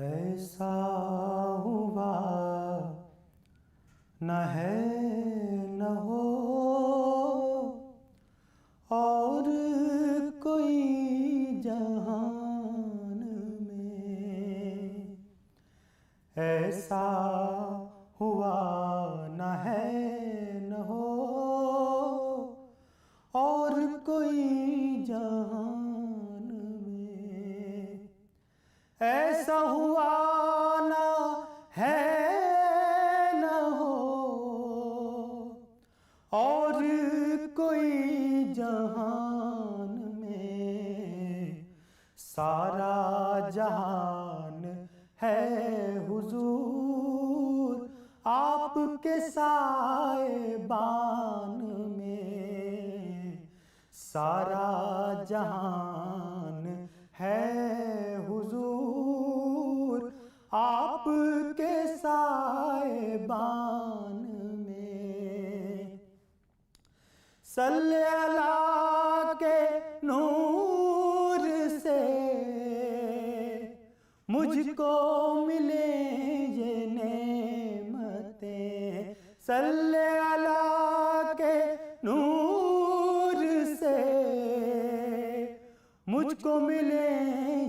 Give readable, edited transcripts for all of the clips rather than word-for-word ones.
ایسا ہوا نہ ہے نہ ہو اور کوئی جہان میں، ایسا ہوا نہ ہے نہ ہو اور کوئی جہان میں، ایسا ہوا نہ ہے نہ ہو اور کوئی جہان میں، سارا جہان ہے حضور آپ کے سائبان میں، سارا جہان ہے حضور آپ کے سائبان میں، صلی اللہ کے نور سے مجھ کو ملیں یہ نعمتیں، صلی اللہ کے نور سے مجھ کو ملیں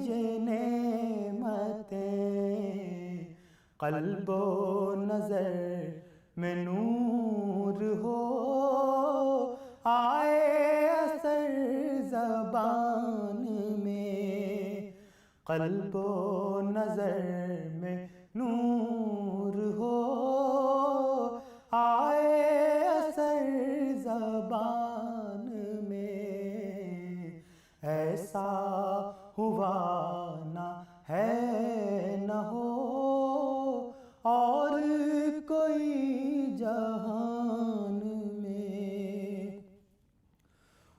یہ نعمتیں، قلب و نظر میں نور ہو آئے اثر زبان میں، قلب و نظر میں نور ہو آئے اثر زبان میں، ایسا ہوا نہ ہے نہ ہو اور کوئی جہان میں،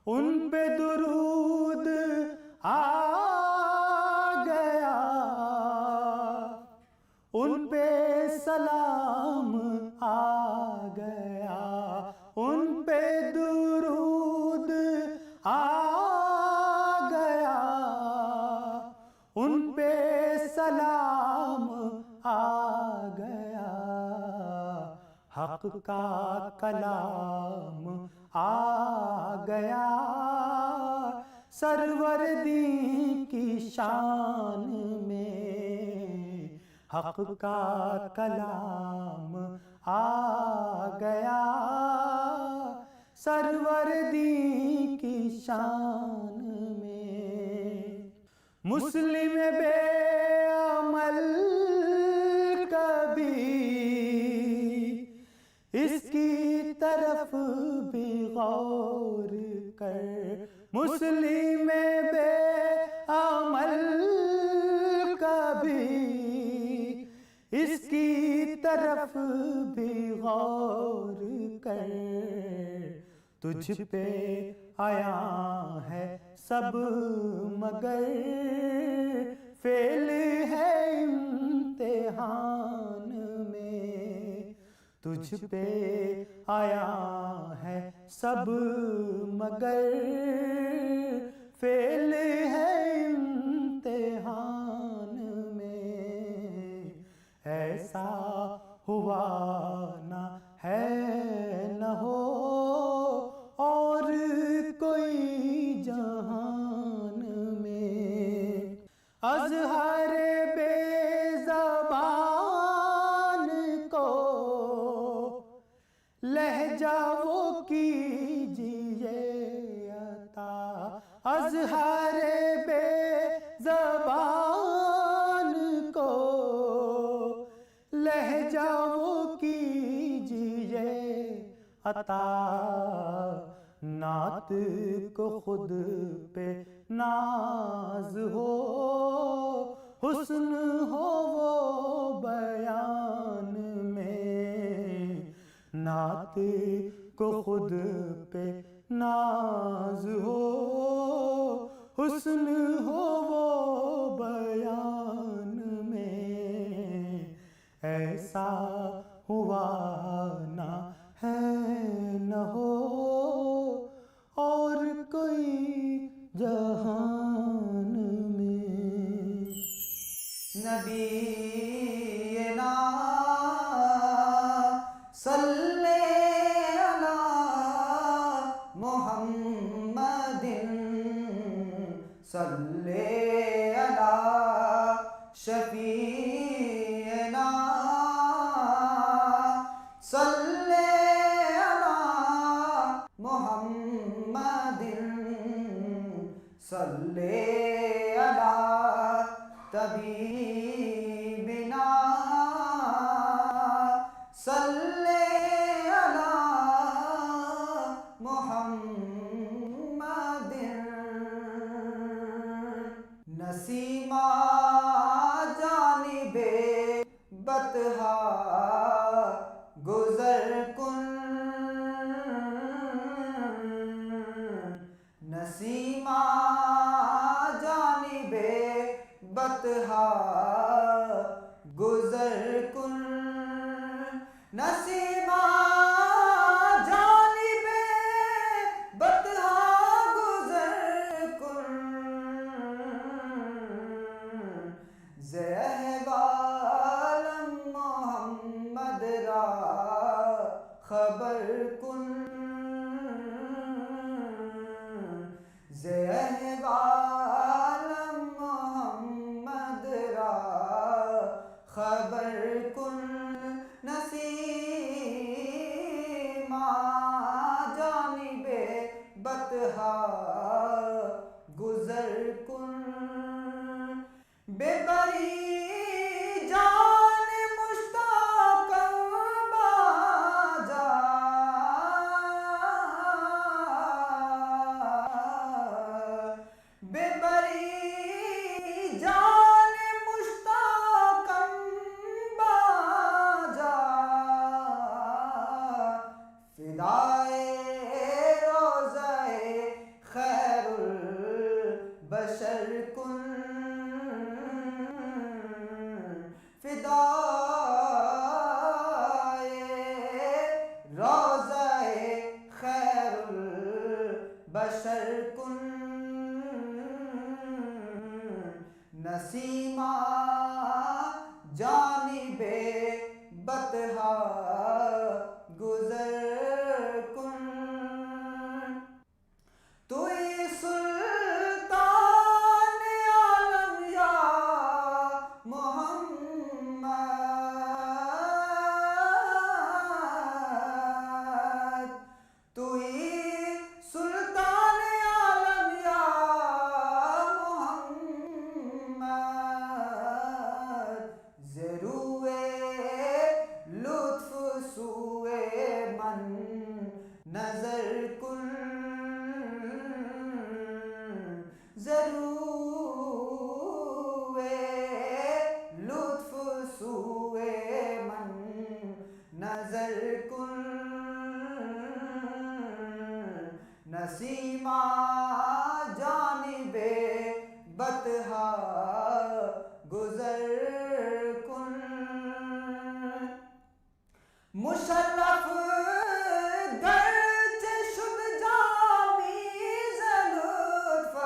ان پہ درود آ گیا، ان پہ سلام آ گیا، ان پہ درود آ گیا، ان پہ سلام آ گیا، حق کا کلام آ گیا، سرور دی کی شان میں، حق کا کلام آ گیا، سرور دی کی شان میں، مسلم بے عمل کبھی اس کی طرف بھی غور کر، مسلم بے عمل کبھی اس کی طرف بھی غور کر، تجھ پہ آیا ہے سب مگر فیل ہے امتحان میں، تجھ پہ آیا ہے سب مگر فیل ہے امتحان میں، ایسا ہوا نہ ہے نہ ہو اور کوئی جہان میں، اظہر بے زبان کو لہجہ وہ کیجئے عطا، اظہر بے زبان کو لہجہ وہ کیجئے عطا، نعت کو خود پہ ناز ہو حسن ہو وہ بیان میں، نعت کو خود پہ ناز ہو حسن ہو وہ بیان میں، ایسا ہوا نہ ہے نہ ہو اور کوئی جہان میں۔ نبینا صلی علی محمد صلی علی شفیعنا صلی علی محمد صلی علی طبیبنا صلی علی محمد نسیمہ جانب بطحا گزر کن نسیمہ جانب بطحا گزر کن نسیمہ جانب بطحا گزر کن زہوالم محمد را خبر کن زہوالم محمد را خبر کن نسیمہ جانب بطحا گزر کن بے بری جان مشتاقاں باجا بے بری جان مشتاقاں باجا فدائے روضہ خیر البشر کن فدائے روضہ خیر البشر کن نسیمہ جانب بطحا گزر کن توئی سلطان عالم یا محمد توئی سلطان عالم یا محمد ضروے لطف سوئے من نظر کن ضروے لطف سوئے من نظر کن نسیمہ جانب بطحا گزر کن مشرف گرچہ شد جامیز لطفت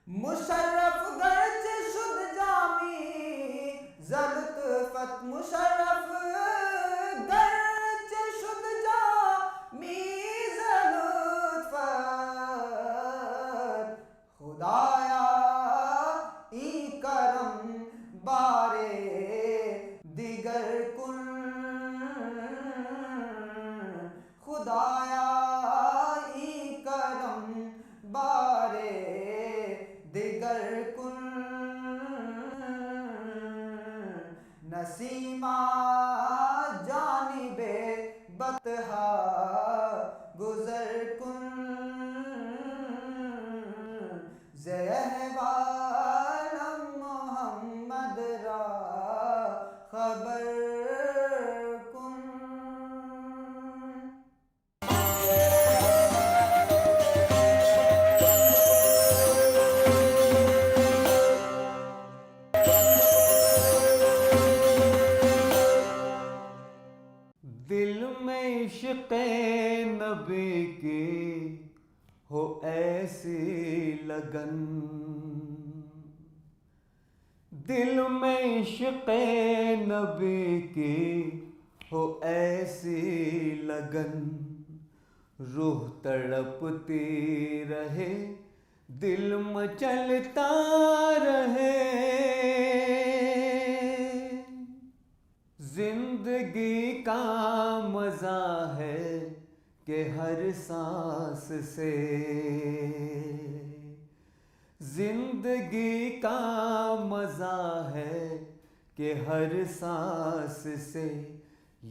مشرف گرچہ شد جامیز لطفت مشرف گرچہ شد جامیز لطفت خدایا ای کرم بارے دیگر کن خدایا ای کرم بارے دیگر کن نسیمہ جانب بطحا گزر کن زہوالم محمد را خبر کن دل میں عشق نبی کی ہو ایسی لگن، دل میں عشق نبی کی ہو ایسی لگن، روح تڑپتی رہے دل مچلتا رہے، زندگی کا مزہ ہے کہ ہر سانس سے، زندگی کا مزہ ہے کہ ہر سانس سے،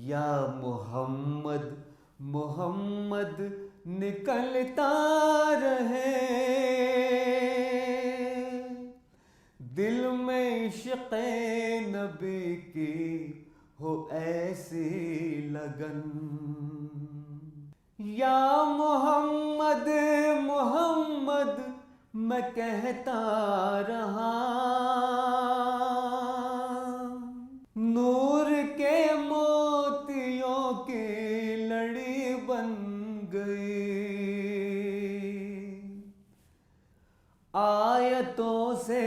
یا محمد محمد نکلتا رہے، دل میں عشق نبی کی ہو ایسی لگن، یا محمد محمد میں کہتا رہا، نور کے موتیوں کی لڑی بن گئی، آیتوں سے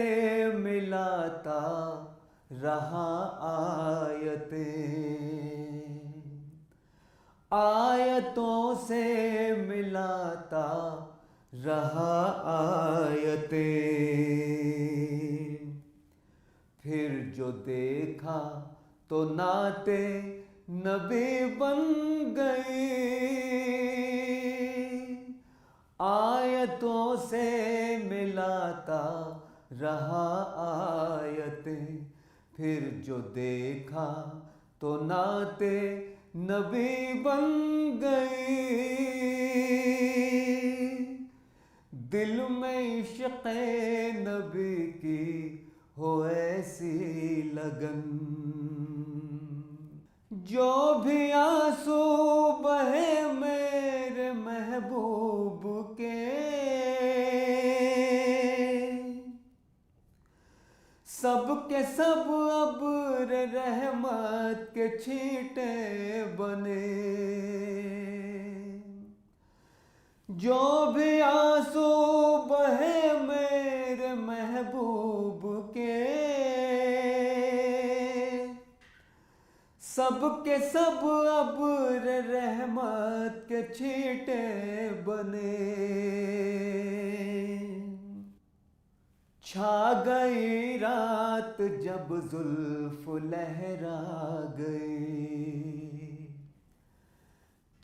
ملاتا رہا آیتیں، آیتوں سے ملاتا رہا آیتیں، پھر جو دیکھا تو نعت نبی بن گئی، آیتوں سے ملاتا رہا آیتیں، پھر جو دیکھا تو نعت نبی بن گئی، دل میں عشق نبی کی ہو ایسی لگن، جو بھی آنسو بہے میرے محبوب کے، سب کے سب ابر رحمت کے چھینٹے بنے، جو بھی آنسو بہے میرے محبوب کے، سب کے سب ابر رحمت کے چھینٹے بنے، چھا گئی رات جب زلف لہرا گئی،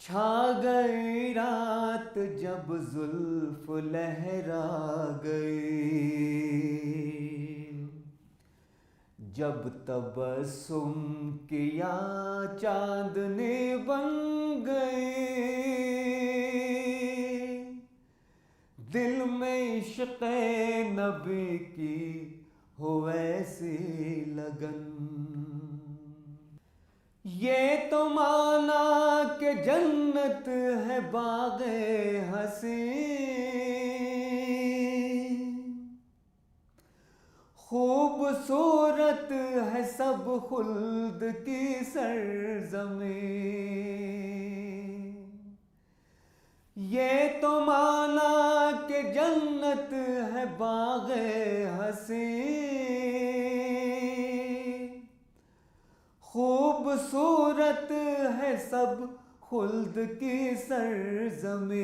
چھا گئی رات جب زلف لہرا گئی، جب تبسم کیا چاندنی بن گئی، دل میں عشق نبی کی ہو ایسی لگن، یہ تو مانا کہ جنت ہے باغ حسین، خوبصورت ہے سب خلد کی سرزمین، یہ تو مانا کہ جنت ہے باغ حسین، خوبصورت ہے سب خلد کی سرزمین،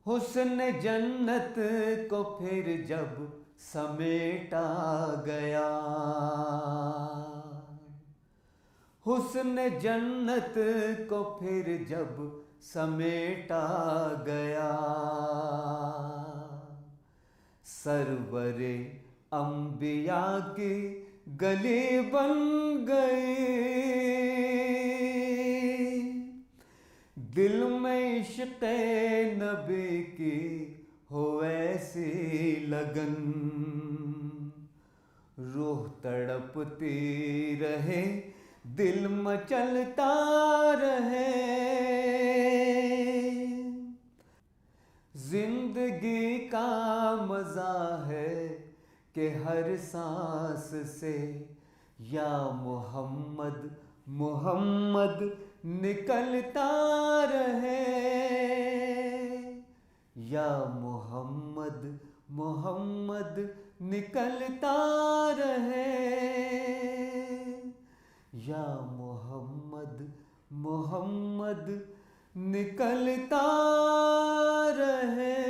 حسن جنت کو پھر جب سمیٹا گیا، حسن جنت کو پھر جب سمیٹا گیا، سرور انبیاء کی گلی بن گئی، دل میں عشق نبی کی ہو ایسی لگن، روح تڑپتی رہے دل مچلتا رہے، زندگی کا مزہ ہے کہ ہر سانس سے، یا محمد محمد نکلتا رہے، یا محمد محمد نکلتا رہے، یا محمد محمد نکلتا رہے۔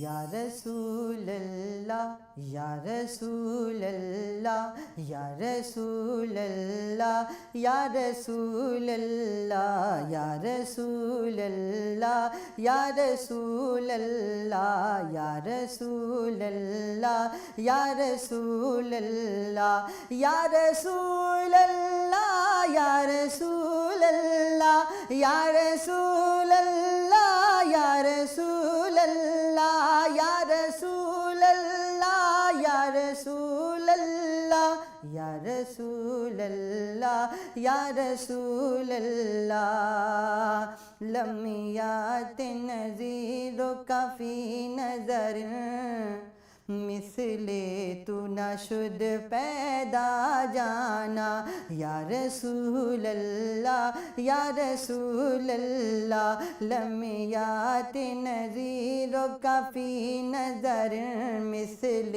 یا رسول اللہ یا رسول اللہ یا رسول اللہ یا رسول اللہ یا رسول اللہ یا رسول اللہ یا رسول اللہ یا رسول اللہ یا رسول اللہ یا رسول اللہ یا رسول اللہ یا رسول اللہ یا رسول اللہ یا رسول اللہ یا رسول اللہ یا رسول اللہ۔ لمیات نظیر کا فی نظر مثل تو نہ شد پیدا جانا، یا رسول اللہ یا رسول اللہ۔ لمیات نظیر کا فی نظر مثل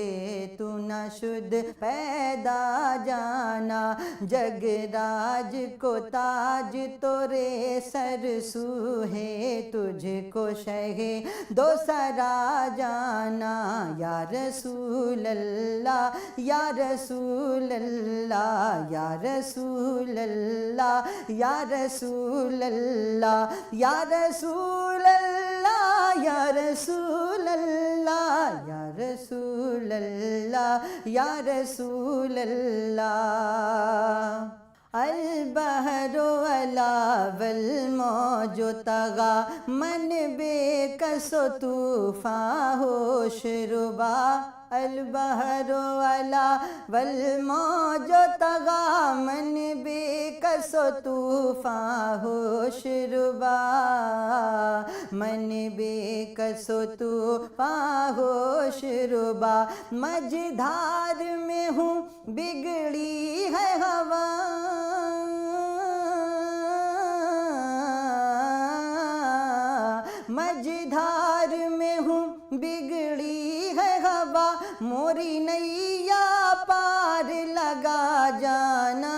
تو نہ شد پیدا جانا، جگ راج کو تاج تورے سر سو ہے، تجھ کو شہ دو سرا جانا، یا رسول اللہ یا رسول اللہ یا رسول اللہ یا رسول اللہ یا رسول اللہ یا رسول اللہ یا رسول اللہ یا رسول اللہ۔ البحر علا والموج طغی من بے کس و طوفان ہوش ربا، البحر علا والموج طغی من بے کس و طوفان ہوش ربا، من بے کس و طوفان ہوش ربا، مجدھار میں ہوں بگڑی ہے ہوا، مجدھار میں ہوں بگڑی ہے ہوا، موری نیا پار لگا جانا،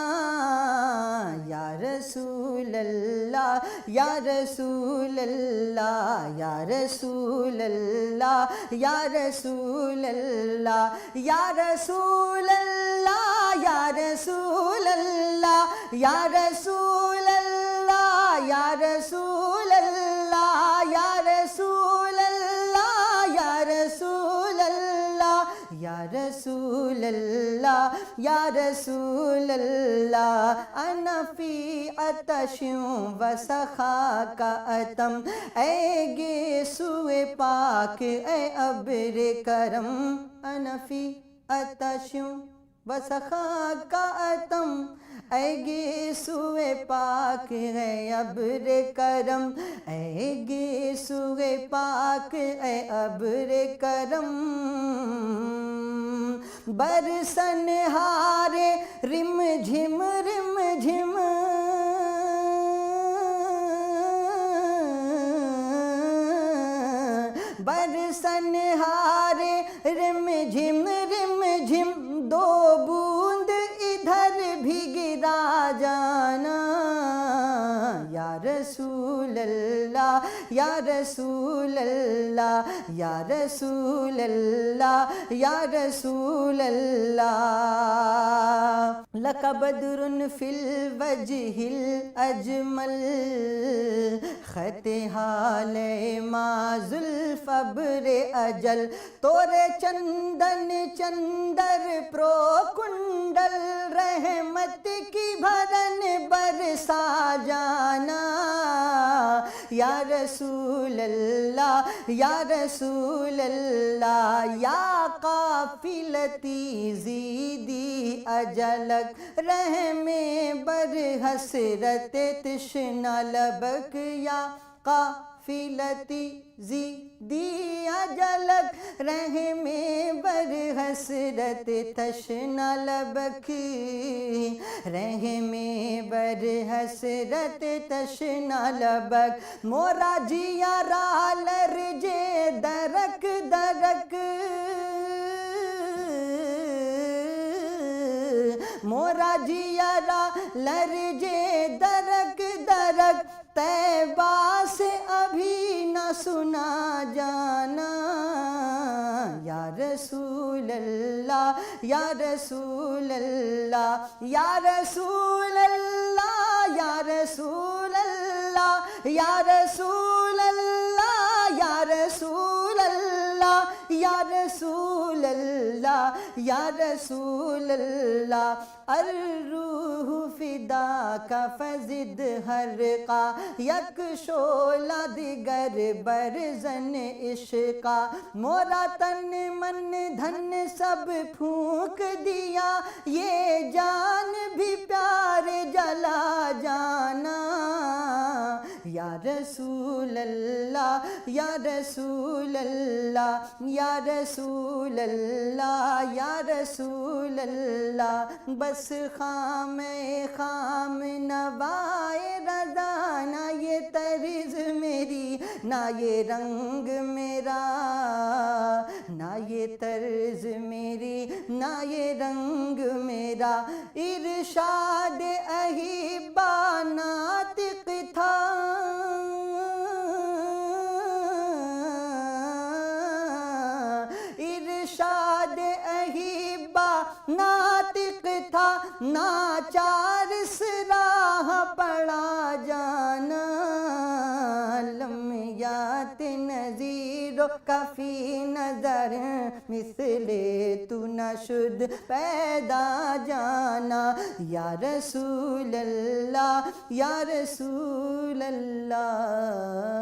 یا رسول اللہ یا رسول اللہ یا رسول اللہ یا رسول اللہ یا رسول اللہ یا رسول اللہ یا رسول اللہ یا رسول اللہ یا رسول اللہ یا رسول اللہ یا رسول اللہ یا رسول اللہ۔ انا فی عطش و سخا کا اتم، اے گیسوئے پاک اے ابر کرم، انا فی عطش و سخا کا اتم، اے گیسوئے پاک ہے ابر کرم، اے گیسوئے پاک اے ابر کرم، برسن ہارے رم جھم رم جھم، برسن ہارے رم جھم رم جھم، دو بوند ادھر بھی گرا جانا، یا رسول اللہ یا رسول اللہ یا رسول اللہ یا رسول اللہ۔ لک بدر فی الوجہ الاجمل، خط حال ما زلف ابر اجل، تورے چندن چندر پرو کنڈل، رحمت کی بھرن برسا جانا، یا رسول اللہ یا رسول اللہ، یا قافلتی زیدی اجلک، رحم بر حسرت تشنہ لبک، یا قافلتی زیدی اجلک رحم بر حسرت تشنا لبک رحم بر حسرت تشنا لبک مورا جیا را لرجے درک درک مورا جیا را لرجے درک درک طیبہ سے ابھی نہ سنا جانا یا رسول اللہ یا رسول اللہ یا رسول اللہ یا رسول اللہ یا رسول اللہ یا رسول اللہ یا رسول اللہ یا رسول اللہ الروح فداک فزد حرقا یک شعلہ دیگر برزن عشقا مورا تن من دھن سب پھونک دیا یہ جان بھی پیار جلا جانا یا رسول اللہ یا رسول اللہ یا رسول اللہ یا رسول اللہ بس خام خام نوائے رضا نہ یہ طرز میری نہ یہ رنگ میرا نہ یہ طرز میری نہ یہ رنگ میرا ارشاد احبا ناطق تھا ارشاد احبا ناطق تھا ناچار سراہ پڑا جانا لمیات نظیر کافی نظر مثل تو نہ شد پیدا جانا یا رسول اللہ یا رسول اللہ